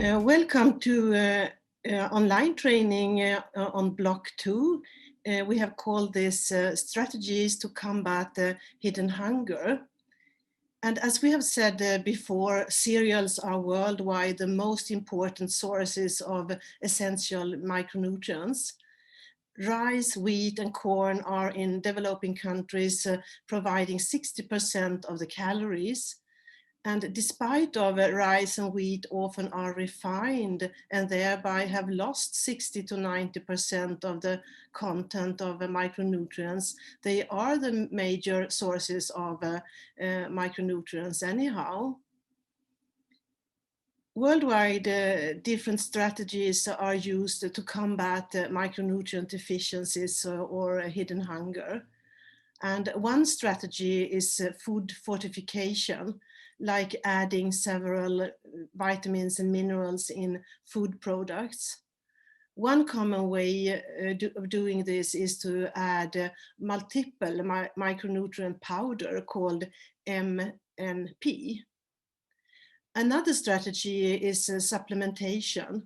Welcome to online training on block 2. We have called this strategies to combat hidden hunger. And as we have said before, cereals are worldwide the most important sources of essential micronutrients. Rice, wheat, and corn are in developing countries providing 60% of the calories. And despite of rice and wheat often are refined and thereby have lost 60 to 90% of the content of micronutrients, they are the major sources of micronutrients anyhow. Worldwide, different strategies are used to combat micronutrient deficiencies or hidden hunger. And one strategy is food fortification, like adding several vitamins and minerals in food products. One common way of doing this is to add multiple micronutrient powder called MNP. Another strategy is supplementation.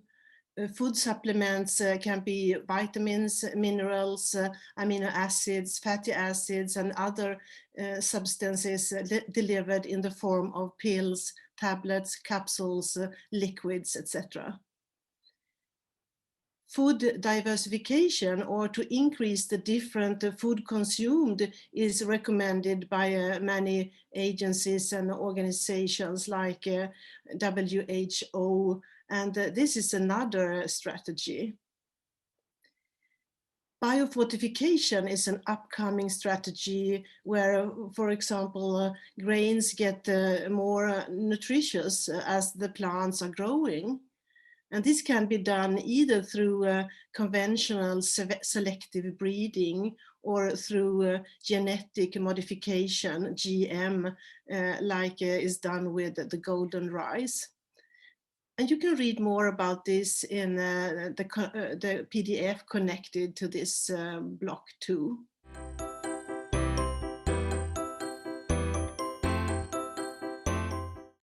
Food supplements can be vitamins, minerals, amino acids, fatty acids, and other substances delivered in the form of pills, tablets, capsules, liquids, etc. Food diversification, or to increase the different food consumed, is recommended by many agencies and organizations like WHO, and this is another strategy. Biofortification is an upcoming strategy where, for example, grains get more nutritious as the plants are growing. And this can be done either through conventional selective breeding or through genetic modification, GM, like is done with the golden rice. And you can read more about this in the PDF connected to this block 2.